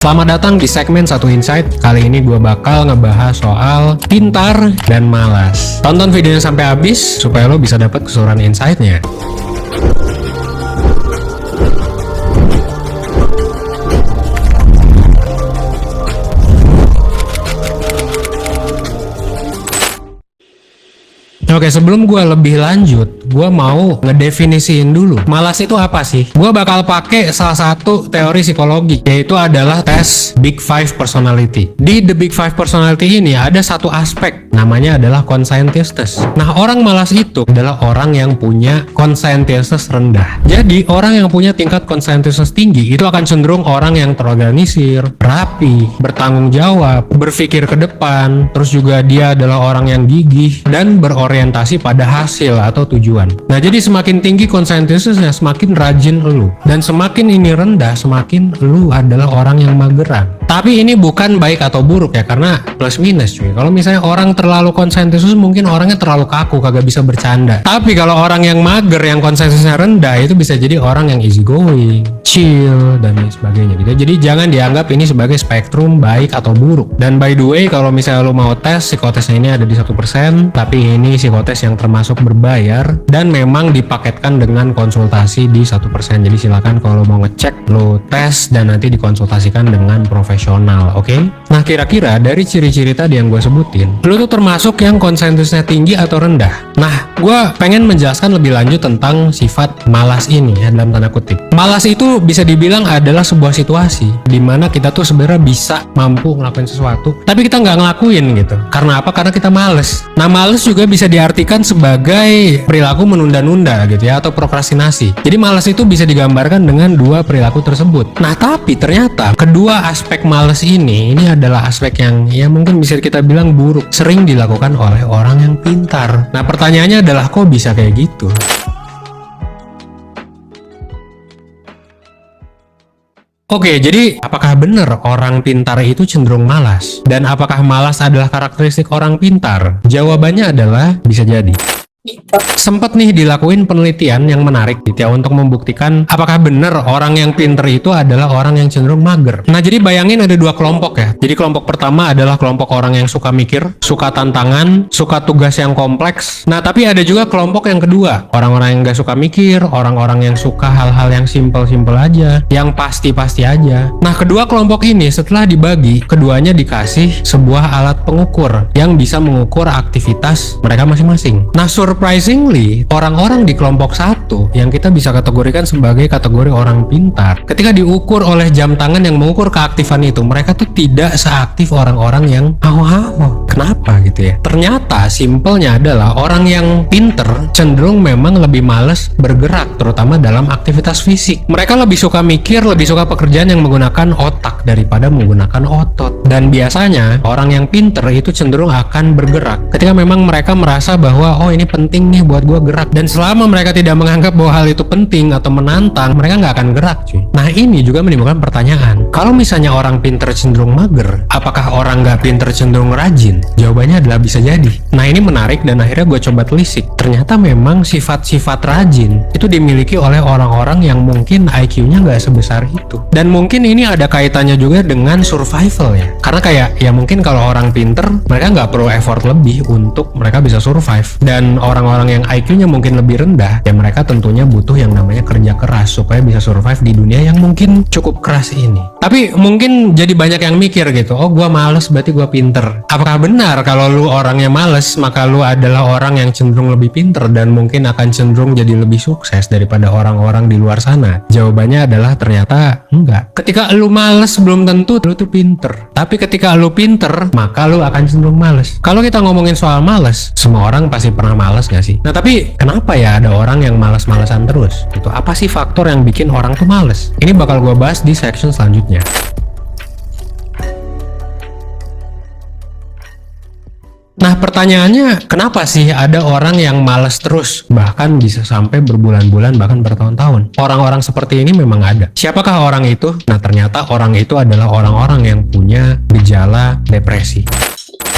Selamat datang di segmen Satu Insight. Kali ini gue bakal ngebahas soal pintar dan malas. Tonton videonya sampai habis supaya lo bisa dapat keseluruhan insight-nya. Oke, sebelum gue lebih lanjut, gue mau ngedefinisiin dulu malas itu apa sih? Gue bakal pakai salah satu teori psikologi, yaitu adalah tes Big Five Personality. Di The Big Five Personality ini ada satu aspek, namanya adalah conscientiousness. Nah, orang malas itu adalah orang yang punya conscientiousness rendah. Jadi, orang yang punya tingkat conscientiousness tinggi itu akan cenderung orang yang terorganisir, rapi, bertanggung jawab, berpikir ke depan, terus juga dia adalah orang yang gigih dan berorientasi pada hasil atau tujuan. Nah, jadi semakin tinggi conscientiousness-nya, semakin rajin lu. Dan semakin ini rendah, semakin lu adalah orang yang mageran. Tapi ini bukan baik atau buruk ya, karena plus minus cuy. Kalau misalnya orang terlalu conscientious, mungkin orangnya terlalu kaku, kagak bisa bercanda. Tapi kalau orang yang mager, yang conscientiousness-nya rendah, itu bisa jadi orang yang easy going, chill, dan lain sebagainya gitu. Jadi jangan dianggap ini sebagai spektrum baik atau buruk. Dan by the way, kalau misalnya lu mau tes, psikotesnya ini ada di 1%, tapi ini psikotes yang termasuk berbayar dan memang dipaketkan dengan konsultasi di 1%. Jadi silakan kalau mau ngecek, lo tes dan nanti dikonsultasikan dengan profesional, oke? Nah, kira-kira dari ciri-ciri tadi yang gue sebutin, lo tuh termasuk yang konsensusnya tinggi atau rendah? Nah, gue pengen menjelaskan lebih lanjut tentang sifat malas ini ya, dalam tanda kutip. Malas itu bisa dibilang adalah sebuah situasi di mana kita tuh sebenarnya bisa mampu ngelakuin sesuatu, tapi kita nggak ngelakuin gitu. Karena apa? Karena kita males. Nah, males juga bisa diartikan sebagai perilaku menunda-nunda gitu ya, atau prokrastinasi. Jadi malas itu bisa digambarkan dengan dua perilaku tersebut. Nah, tapi ternyata kedua aspek malas ini adalah aspek yang ya mungkin bisa kita bilang buruk, sering dilakukan oleh orang yang pintar. Nah, pertanyaannya adalah kok bisa kayak gitu? Oke, jadi apakah benar orang pintar itu cenderung malas? Dan apakah malas adalah karakteristik orang pintar? Jawabannya adalah bisa jadi. Sempat nih dilakuin penelitian yang menarik gitu ya, untuk membuktikan apakah benar orang yang pinter itu adalah orang yang cenderung mager. Nah, jadi bayangin ada dua kelompok ya. Jadi kelompok pertama adalah kelompok orang yang suka mikir, suka tantangan, suka tugas yang kompleks. Nah, tapi ada juga kelompok yang kedua, orang-orang yang gak suka mikir, orang-orang yang suka hal-hal yang simple-simple aja, yang pasti-pasti aja. Nah, kedua kelompok ini setelah dibagi, keduanya dikasih sebuah alat pengukur yang bisa mengukur aktivitas mereka masing-masing. Nah, surprisingly, orang-orang di kelompok satu yang kita bisa kategorikan sebagai kategori orang pintar, ketika diukur oleh jam tangan yang mengukur keaktifan itu, mereka tuh tidak seaktif orang-orang yang hawa-hawa. Kenapa gitu ya? Ternyata simpelnya adalah orang yang pinter cenderung memang lebih males bergerak, terutama dalam aktivitas fisik. Mereka lebih suka mikir, lebih suka pekerjaan yang menggunakan otak daripada menggunakan otot. Dan biasanya orang yang pinter itu cenderung akan bergerak ketika memang mereka merasa bahwa oh ini penting nih buat gue gerak, dan selama mereka tidak menganggap bahwa hal itu penting atau menantang, mereka nggak akan gerak cuy. Nah, ini juga menimbulkan pertanyaan, kalau misalnya orang pinter cenderung mager, apakah orang nggak pinter cenderung rajin? Jawabannya adalah bisa jadi. Nah, ini menarik dan akhirnya gue coba telisik. Ternyata memang sifat-sifat rajin itu dimiliki oleh orang-orang yang mungkin IQ-nya nggak sebesar itu, dan mungkin ini ada kaitannya juga dengan survival ya, karena kayak ya mungkin kalau orang pinter mereka nggak perlu effort lebih untuk mereka bisa survive, dan orang-orang yang IQ-nya mungkin lebih rendah, ya mereka tentunya butuh yang namanya kerja keras supaya bisa survive di dunia yang mungkin cukup keras ini. Tapi mungkin jadi banyak yang mikir gitu, oh gua males berarti gua pinter. Apakah benar kalau lu orangnya males maka lu adalah orang yang cenderung lebih pinter dan mungkin akan cenderung jadi lebih sukses daripada orang-orang di luar sana? Jawabannya adalah ternyata enggak. Ketika lu males belum tentu lu tuh pinter, tapi ketika lu pinter maka lu akan cenderung males. Kalau kita ngomongin soal males, semua orang pasti pernah males gak sih? Nah, tapi kenapa ya ada orang yang malas-malesan terus? Itu apa sih faktor yang bikin orang tuh males? Ini bakal gue bahas di section selanjutnya. Nah, pertanyaannya, kenapa sih ada orang yang malas terus? Bahkan bisa sampai berbulan-bulan, bahkan bertahun-tahun. Orang-orang seperti ini memang ada. Siapakah orang itu? Nah, ternyata orang itu adalah orang-orang yang punya gejala depresi.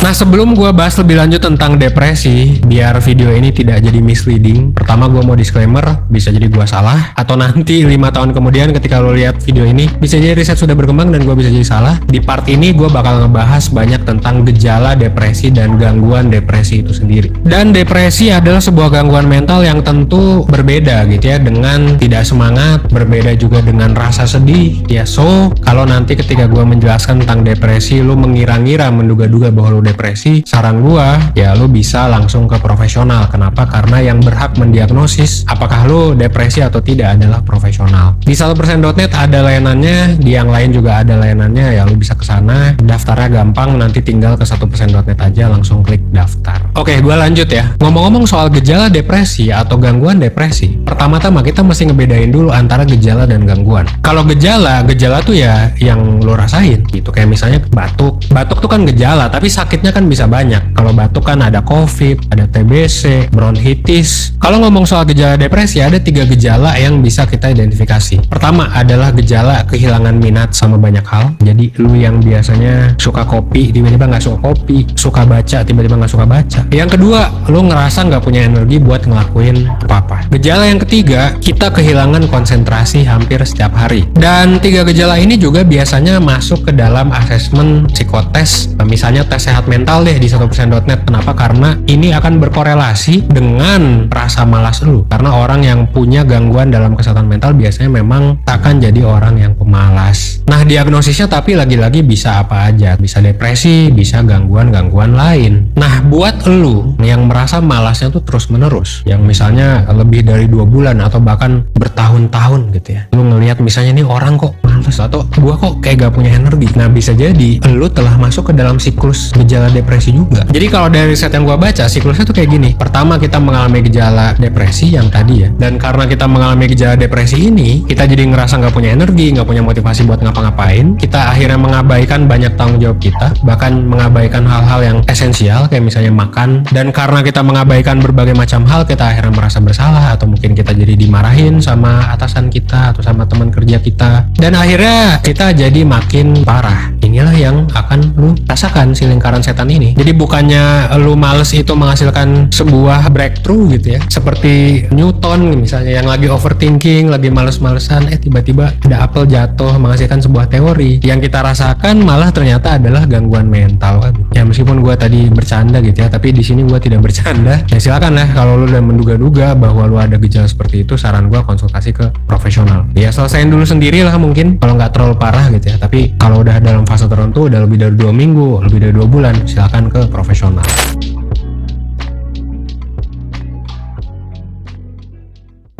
Nah, sebelum gue bahas lebih lanjut tentang depresi, biar video ini tidak jadi misleading, pertama gue mau disclaimer, bisa jadi gue salah, atau nanti 5 tahun kemudian ketika lo lihat video ini, bisa jadi riset sudah berkembang dan gue bisa jadi salah. Di part ini gue bakal ngebahas banyak tentang gejala depresi dan gangguan depresi itu sendiri. Dan depresi adalah sebuah gangguan mental yang tentu berbeda gitu ya, dengan tidak semangat, berbeda juga dengan rasa sedih ya. So, kalau nanti ketika gue menjelaskan tentang depresi, lo mengira-ngira, menduga-duga bahwa lo depresi, saran gua ya lo bisa langsung ke profesional. Kenapa? Karena yang berhak mendiagnosis apakah lo depresi atau tidak adalah profesional. Di 1%.net ada layanannya, di yang lain juga ada layanannya ya, lo bisa ke sana. Daftarnya gampang, nanti tinggal ke 1%.net aja, langsung klik daftar. Oke, gua lanjut ya. Ngomong-ngomong soal gejala depresi atau gangguan depresi, pertama-tama kita mesti ngebedain dulu antara gejala dan gangguan. Kalau gejala tuh ya yang lo rasain gitu, kayak misalnya batuk tuh kan gejala, tapi sakitnya kan bisa banyak. Kalau batuk kan ada COVID, ada TBC, bronkitis. Kalau ngomong soal gejala depresi, ada 3 gejala yang bisa kita identifikasi. Pertama adalah gejala kehilangan minat sama banyak hal. Jadi lu yang biasanya suka kopi, tiba-tiba nggak suka kopi, suka baca, tiba-tiba nggak suka baca. Yang kedua, lu ngerasa nggak punya energi buat ngelakuin apa-apa. Gejala yang ketiga, kita kehilangan konsentrasi hampir setiap hari. Dan 3 gejala ini juga biasanya masuk ke dalam asesmen psikotes. Misalnya tes sehat mental deh di 1%.net. Kenapa? Karena ini akan berkorelasi dengan rasa malas lu. Karena orang yang punya gangguan dalam kesehatan mental biasanya memang akan jadi orang yang pemalas. Nah, diagnosisnya tapi lagi-lagi bisa apa aja. Bisa depresi, bisa gangguan-gangguan lain. Nah, buat lu yang merasa malasnya tuh terus-menerus, yang misalnya lebih dari 2 bulan atau bahkan bertahun-tahun gitu ya. Lu ngelihat misalnya nih orang kok malas, atau gua kok kayak gak punya energi. Nah, bisa jadi lu telah masuk ke dalam siklus gejala depresi juga. Jadi kalau dari riset yang gua baca, siklusnya tuh kayak gini. Pertama, kita mengalami gejala depresi yang tadi ya. Dan karena kita mengalami gejala depresi ini, kita jadi ngerasa nggak punya energi, nggak punya motivasi buat ngapa-ngapain. Kita akhirnya mengabaikan banyak tanggung jawab kita, bahkan mengabaikan hal-hal yang esensial kayak misalnya makan. Dan karena kita mengabaikan berbagai macam hal, kita akhirnya merasa bersalah, atau mungkin kita jadi dimarahin sama atasan kita atau sama teman kerja kita. Dan akhirnya kita jadi makin parah. Inilah yang akan lu rasakan si lingkaran setan ini. Jadi bukannya lu males itu menghasilkan sebuah breakthrough gitu ya, seperti Newton misalnya yang lagi overthinking, lagi males-malesan, tiba-tiba ada apel jatuh menghasilkan sebuah teori. Yang kita rasakan malah ternyata adalah gangguan mental kan. Ya meskipun gue tadi bercanda gitu ya, tapi di sini gue tidak bercanda. Ya silakan lah, kalau lu udah menduga-duga bahwa lu ada gejala seperti itu, saran gue konsultasi ke profesional. Ya selesaiin dulu sendiri lah mungkin kalau nggak terlalu parah gitu ya. Tapi kalau udah dalam fase tertentu, udah lebih dari 2 minggu, lebih dari 2 bulan, silakan ke profesional.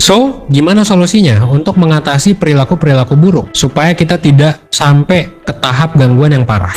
So, gimana solusinya untuk mengatasi perilaku-perilaku buruk supaya kita tidak sampai ke tahap gangguan yang parah?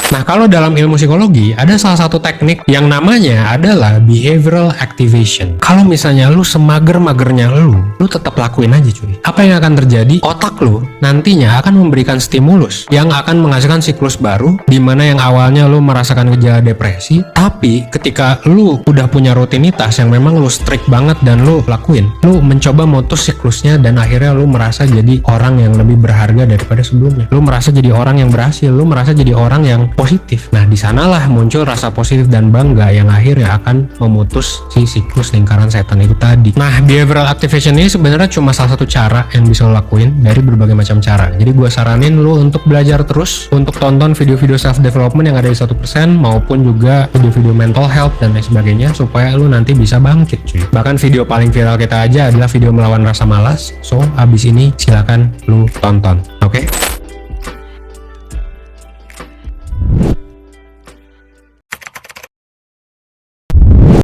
Nah, kalau dalam ilmu psikologi ada salah satu teknik yang namanya adalah behavioral activation. Kalau misalnya lu semager-magernya lu tetap lakuin aja cuy. Apa yang akan terjadi? Otak lu nantinya akan memberikan stimulus yang akan menghasilkan siklus baru, di mana yang awalnya lu merasakan gejala depresi, tapi ketika lu udah punya rutinitas yang memang lu strict banget dan lu lakuin, lu mencoba mutus siklusnya dan akhirnya lu merasa jadi orang yang lebih berharga daripada sebelumnya. Lu merasa jadi orang yang berhasil, lu merasa jadi orang yang positif. Nah, di sanalah muncul rasa positif dan bangga yang akhirnya akan memutus si siklus lingkaran setan itu tadi. Nah, behavioral activation ini sebenarnya cuma salah satu cara yang bisa lo lakuin dari berbagai macam cara. Jadi gue saranin lo untuk belajar terus, untuk tonton video-video self development yang ada di 1%, maupun juga video-video mental health dan lain sebagainya, supaya lo nanti bisa bangkit cuy. Bahkan video paling viral kita aja adalah video melawan rasa malas. So, abis ini silakan lo tonton. Oke?